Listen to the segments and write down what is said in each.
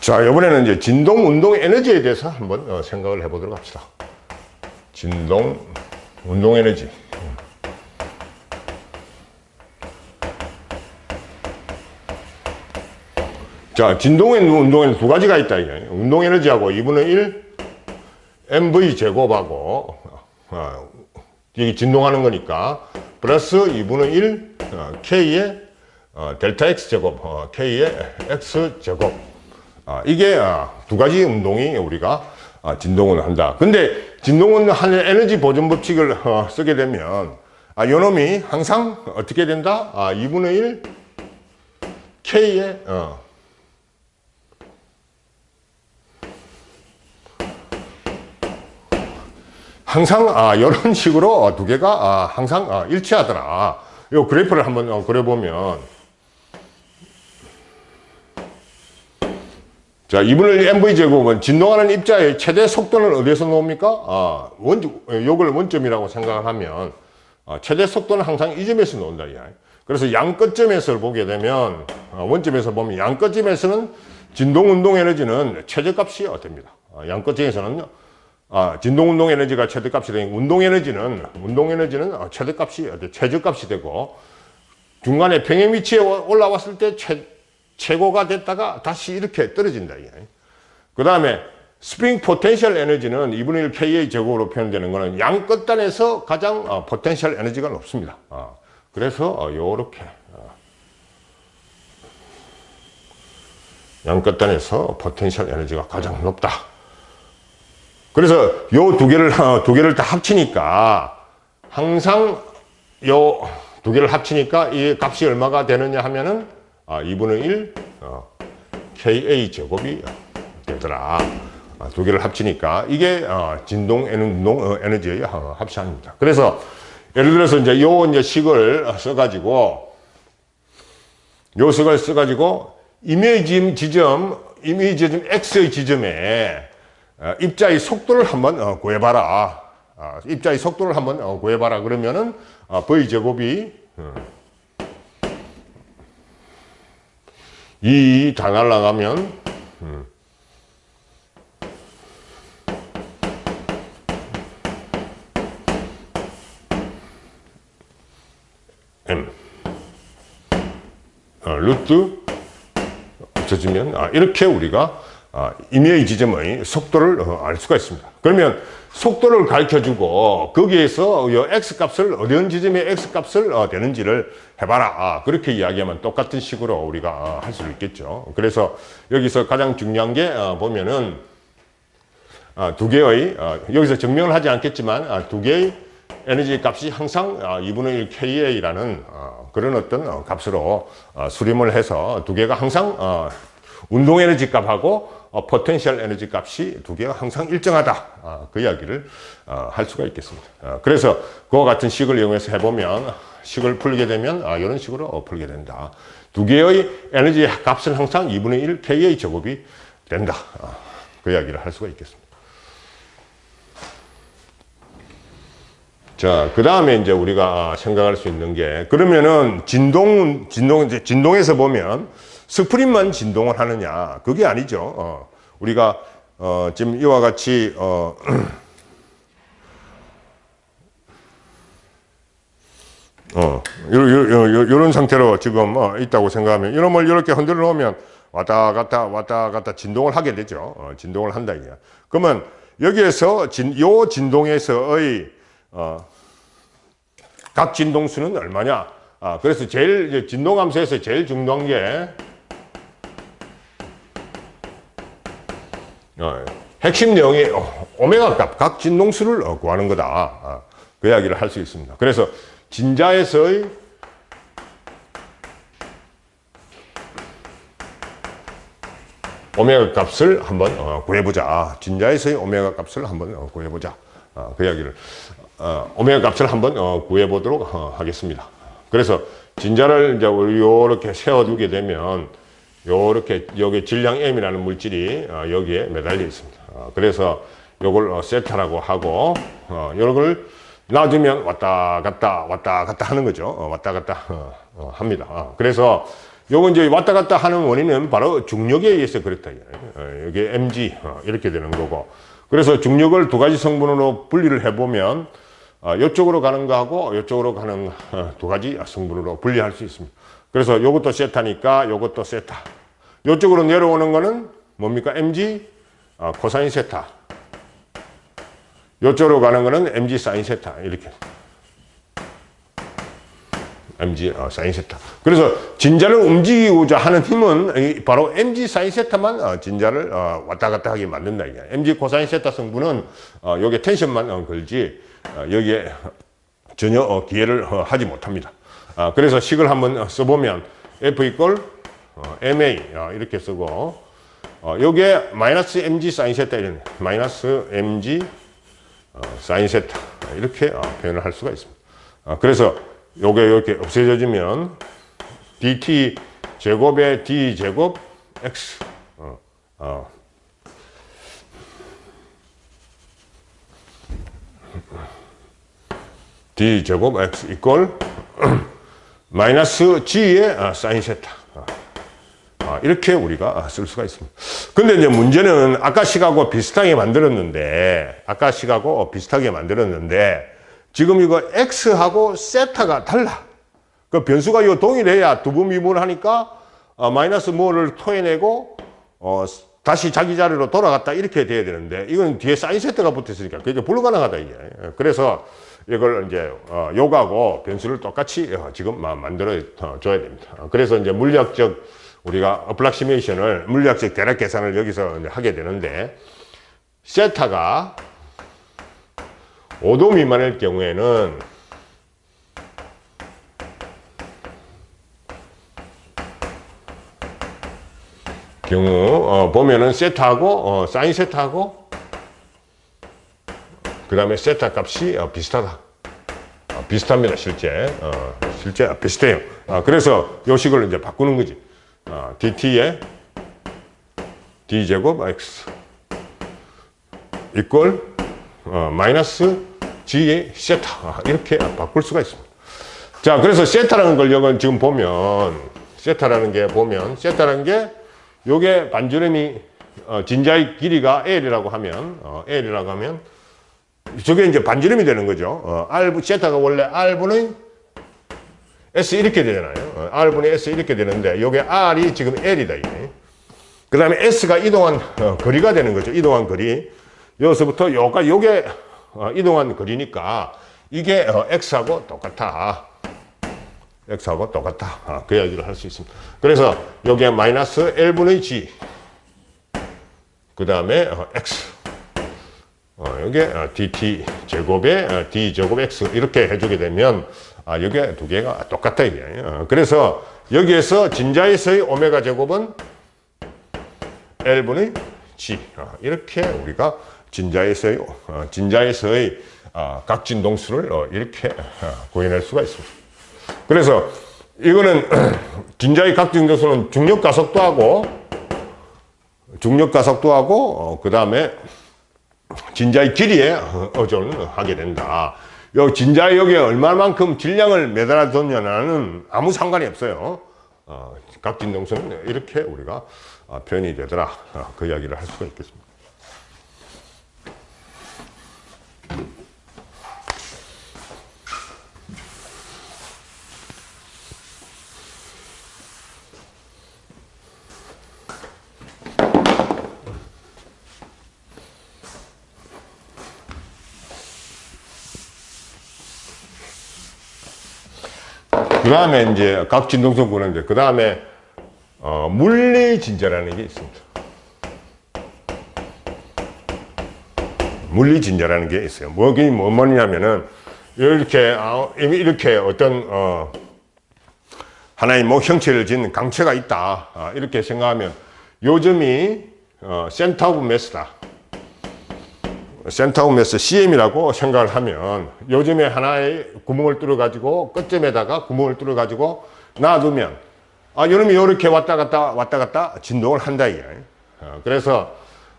자, 이번에는 이제 진동, 운동 에너지에 대해서 한번 생각을 해보도록 합시다. 진동, 운동 에너지. 자, 진동에는 운동에는 두 가지가 있다. 운동 에너지하고 2분의 1 mv 제곱하고 이게 진동하는 거니까 플러스 2분의 1 k의 델타 x 제곱, k의 x 제곱. 이게 두 가지 운동이 우리가 진동을 한다. 근데 진동은 하는 에너지 보존 법칙을 쓰게 되면 요놈이 항상 어떻게 된다? 2분의 1 k의 항상 이런 식으로 두 개가 항상 일치하더라. 이 그래프를 한번 그려보면, 자, 2분의 1 mv 제곱은 진동하는 입자의 최대 속도는 어디에서 나옵니까? 요걸 원점이라고 생각을 하면 최대 속도는 항상 이 점에서 나온다. 그래서 양 끝점에서 보게 되면 원점에서 보면 양 끝점에서는 진동 운동 에너지는 최저값이 됩니다. 양 끝점에서는 진동 운동 에너지가 최대값이 되니 운동 에너지는 최대값이 최저값이 되고, 중간에 평행 위치에 올라왔을 때 최고가 됐다가 다시 이렇게 떨어진다. 그 다음에 스프링 포텐셜 에너지는 2분의 1 KA 제곱으로 표현되는 것은 양 끝단에서 가장 포텐셜 에너지가 높습니다. 그래서 요렇게 양 끝단에서 포텐셜 에너지가 가장 높다. 그래서 요 두 개를 다 합치니까 항상 요 두 개를 합치니까 이 값이 얼마가 되느냐 하면은 2분의 1 KA 제곱이 되더라. 두 개를 합치니까 이게 진동 운동 에너지의 합산입니다. 그래서 예를 들어서 이제 요 식을 써가지고 이미지 지점 X의 지점에 입자의 속도를 한번 구해봐라. 입자의 속도를 한번 구해봐라. 그러면은 V 제곱이 2 다 날라가면 M 루트 없어지면 이렇게 우리가 임의의 지점의 속도를 알 수가 있습니다. 그러면 속도를 가르쳐주고 거기에서 x값을 어떤 지점에 x값을 되는지를 해봐라. 그렇게 이야기하면 똑같은 식으로 우리가 할 수 있겠죠. 그래서 여기서 가장 중요한 게 보면은 두 개의 여기서 증명을 하지 않겠지만 두 개의 에너지 값이 항상 2분의 1 KA라는 그런 어떤 값으로 수렴을 해서 두 개가 항상 운동 에너지 값하고 포텐셜 에너지 값이 두 개가 항상 일정하다. 그 이야기를 할 수가 있겠습니다. 그래서 그와 같은 식을 이용해서 해보면 식을 풀게 되면 이런 식으로 풀게 된다. 두 개의 에너지 값은 항상 2분의 1 KA 제곱이 된다. 그 이야기를 할 수가 있겠습니다. 자, 그 다음에 이제 우리가 생각할 수 있는 게, 그러면은 진동에서 보면 스프링만 진동을 하느냐? 그게 아니죠. 우리가 지금 이와 같이 이런 상태로 지금 있다고 생각하면 이놈을 이렇게 흔들어 놓으면 왔다 갔다 진동을 하게 되죠. 진동을 한다 이게. 그러면 여기에서 요 진동에서의 각 진동수는 얼마냐? 그래서 제일 진동함수에서 제일 중요한 게 핵심 내용이 오메가 값, 각 진동수를 구하는 거다. 그 이야기를 할 수 있습니다. 그래서 진자에서의 오메가 값을 한번 구해보자. 진자에서의 오메가 값을 한번 구해보자. 그 이야기를 오메가 값을 한번 구해보도록 하겠습니다. 그래서 진자를 이제 이렇게 세워두게 되면 요렇게 여기 질량 M이라는 물질이 여기에 매달려 있습니다. 그래서 요걸 세타라고 하고 요걸 놔주면 왔다 갔다 하는 거죠. 왔다 갔다 합니다. 그래서 요거 이제 왔다 갔다 하는 원인은 바로 중력에 의해서 그렇다. 이게 mg 이렇게 되는 거고. 그래서 중력을 두 가지 성분으로 분리를 해보면 이쪽으로 가는 거하고 이쪽으로 가는 두 가지 성분으로 분리할 수 있습니다. 그래서 요것도 세타니까 요것도 세타. 이쪽으로 내려오는 거는 뭡니까? mg 코사인 세타. 이쪽으로 가는 거는 mg 사인 세타. 이렇게. mg 사인 세타. 그래서 진자를 움직이고자 하는 힘은 바로 mg 사인 세타만 진자를 왔다 갔다 하게 만든다. 이게. mg 코사인 세타 성분은 여기에 텐션만 걸지 여기에 전혀 기회를 하지 못합니다. 그래서 식을 한번 써보면 F 이퀄 MA 이렇게 쓰고 요게 마이너스 mg 사인 세타 이런 마이너스 mg 사인 세타 이렇게 표현을 할 수가 있습니다. 그래서 요게 이렇게 없애져지면 dt 제곱에 d 제곱 x d 제곱 x 이퀄 마이너스 g의 사인 세타 이렇게 우리가 쓸 수가 있습니다. 근데 이제 문제는 아까 식하고 비슷하게 만들었는데 지금 이거 x하고 세타가 달라. 그 변수가 이거 동일해야 두부 미분을 하니까 마이너스 뭐를 토해내고 다시 자기 자리로 돌아갔다 이렇게 돼야 되는데 이건 뒤에 사인 세타가 붙어 있으니까 그게 불가능하다 이게. 그래서 이걸 이제 요거하고 변수를 똑같이 지금 만들어 줘야 됩니다. 그래서 이제 물리학적 우리가 어플락시메이션을 물리학적 대략 계산을 여기서 이제 하게 되는데 세타가 5도 미만일 경우에는 보면은 세타하고 사인 세타하고 그 다음에 세타 값이 비슷하다. 비슷합니다. 실제 비슷해요. 그래서 요 식을 이제 바꾸는 거지. dt에 d제곱 x 이퀄 마이너스 g의 세타 이렇게 바꿀 수가 있습니다. 자, 그래서 세타라는 걸 여기 지금 보면 세타라는 게 요게 반지름이 진자의 길이가 L이라고 하면 저게 이제 반지름이 되는 거죠. 세타가 원래 R분의 S 이렇게 되잖아요. R분의 S 이렇게 되는데 요게 R이 지금 L이다 이게. 그 다음에 S가 이동한 거리가 되는 거죠. 이동한 거리. 여기서부터 여기까지 요게 이동한 거리니까 이게 X하고 똑같아. 그 이야기를 할 수 있습니다. 그래서 여기에 마이너스 L분의 G 그 다음에 X 여기에 dt 제곱에 d 제곱 x 이렇게 해주게 되면 여기에 두 개가 똑같다 이게. 그래서 여기에서 진자에서의 오메가 제곱은 L분의 G 이렇게 우리가 진자에서의 각진동수를 이렇게 구해낼 수가 있습니다. 그래서 이거는 진자의 각진동수는 중력가속도하고 그 다음에 진자의 길이에 의존을 하게 된다. 요 진자의 여기에 얼마만큼 질량을 매달아 뒀냐는 아무 상관이 없어요. 각진동수는 이렇게 우리가 표현이 되더라. 그 이야기를 할 수가 있겠습니다. 그 다음에 이제 각진동수 구는데 그 다음에 물리진자라는 게 있습니다. 물리진자라는 게 있어요. 그게 뭐냐면은 이렇게 어떤 하나의 형체를 진 강체가 있다 이렇게 생각하면 요점이 센터 오브 매스다. 센터 오브 매스 CM이라고 생각을 하면 요즘에 하나의 구멍을 뚫어 가지고 끝점에다가 구멍을 뚫어 가지고 놔두면 요놈이 이렇게 왔다 갔다 진동을 한다 이게. 그래서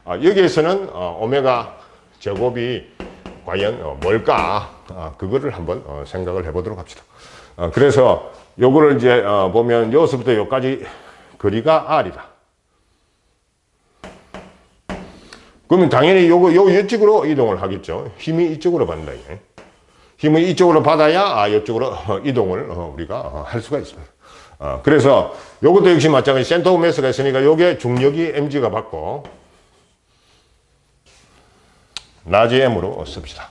여기에서는 오메가 제곱이 과연 뭘까 그거를 한번 생각을 해보도록 합시다. 그래서 요거를 이제 보면 여기서부터 여기까지 거리가 R이다. 그러면 당연히 요 이쪽으로 이동을 하겠죠. 힘이 이쪽으로 받는다. 힘을 이쪽으로 받아야 이쪽으로 이동을 우리가 할 수가 있습니다. 그래서 요것도 역시 마찬가지 센터 오브 매스가 있으니까 요게 중력이 mg가 받고 라지 m으로 씁시다.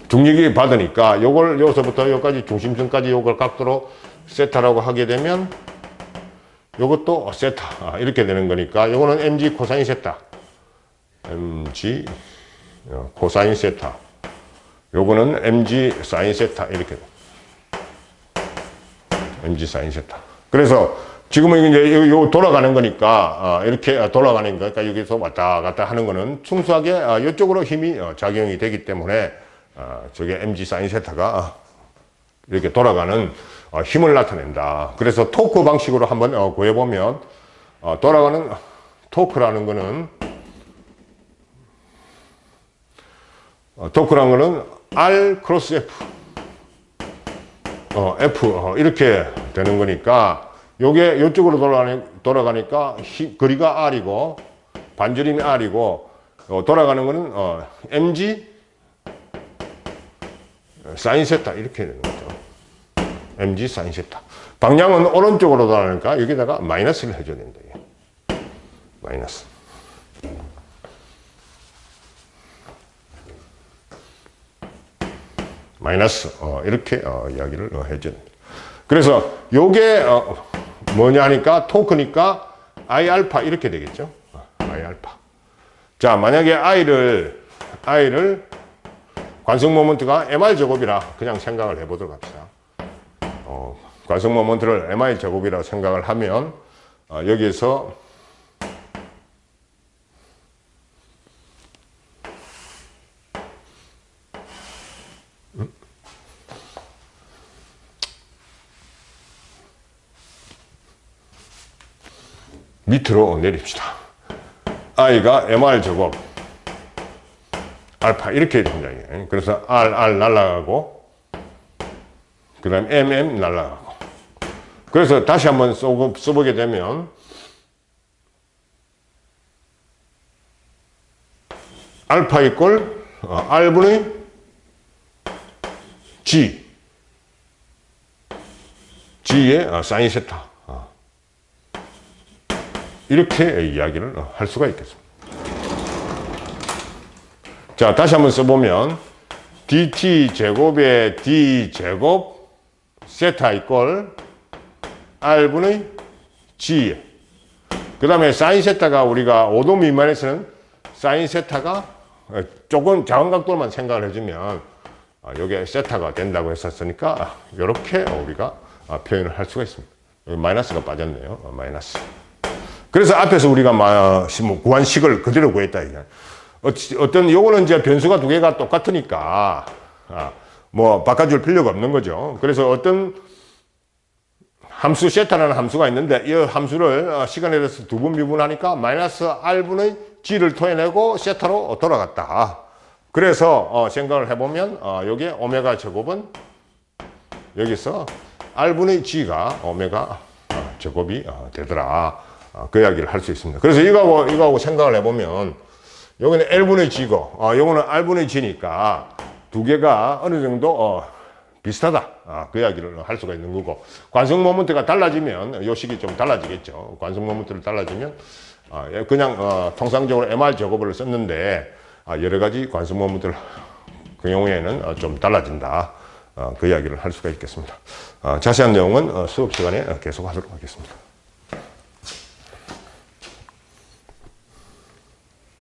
중력이 받으니까 요걸 여기서부터 여기까지 중심선까지 요걸 각도로 세타라고 하게 되면 요것도 세타 이렇게 되는 거니까 요거는 mg 코사인 세타 mg 코사인 세타 요거는 mg 사인 세타 이렇게 mg 사인 세타. 그래서 지금은 이제 요 돌아가는 거니까 이렇게 돌아가는 거니까 여기서 왔다 갔다 하는 거는 순수하게 이쪽으로 힘이 작용이 되기 때문에 저게 mg 사인 세타가 이렇게 돌아가는 힘을 나타낸다. 그래서 토크 방식으로 한번 구해보면 돌아가는 토크라는 거는 R 크로스 F F 이렇게 되는 거니까 요게 요쪽으로 돌아가니까 거리가 R이고 반지름이 R이고 돌아가는 거는 mg 사인 세타 이렇게 되는 거죠. mg 사인 세타. 방향은 오른쪽으로 돌아가니까 여기다가 마이너스를 해줘야 된다. 마이너스. 마이너스 이렇게 이야기를 해줘야 됩니다. 그래서 요게 뭐냐 하니까 토크니까 I 알파 이렇게 되겠죠. I 알파. 자, 만약에 I를 관성 모먼트가 mr 제곱이라 그냥 생각을 해보도록 합시다. 관성 모먼트를 mr 제곱이라고 생각을 하면 여기에서 밑으로 내립시다. i가 mr 제곱 알파 이렇게 됩니다. 그래서 R 날라가고 그 다음 MM 날라가고 그래서 다시 한번 써보게 되면 알파 이꼴 R분의 G G의 사인 세타 이렇게 이야기를 할 수가 있겠습니다. 자, 다시 한번 써보면 dt 제곱에 d 제곱 세타 이꼴 R분의 G 그 다음에 사인 세타가 우리가 5도 미만에서는 사인 세타가 조금 작은 각도로만 생각을 해주면 이게 세타가 된다고 했었으니까 이렇게 우리가 표현을 할 수가 있습니다. 여기 마이너스가 빠졌네요. 마이너스. 그래서 앞에서 우리가 구한 식을 그대로 구했다. 어떤 요거는 이제 변수가 두 개가 똑같으니까 뭐 바꿔줄 필요가 없는 거죠. 그래서 어떤 함수 세타라는 함수가 있는데 이 함수를 시간에 대해서 두 번 미분하니까 마이너스 R분의 G를 토해내고 세타로 돌아갔다. 그래서 생각을 해보면 여기에 오메가 제곱은 여기서 R분의 G가 오메가 제곱이 되더라. 그 이야기를 할 수 있습니다. 그래서 이거하고 생각을 해보면 여기는 L분의 G고 요거는 R분의 G니까 두 개가 어느 정도 비슷하다. 그 이야기를 할 수가 있는 거고 관성 모먼트가 달라지면 요 식이 좀 달라지겠죠. 관성 모먼트를 달라지면 그냥 통상적으로 mr 제곱을 썼는데 여러 가지 관성 모먼트를 그 경우에는 좀 달라진다. 그 이야기를 할 수가 있겠습니다. 자세한 내용은 수업 시간에 계속 하도록 하겠습니다.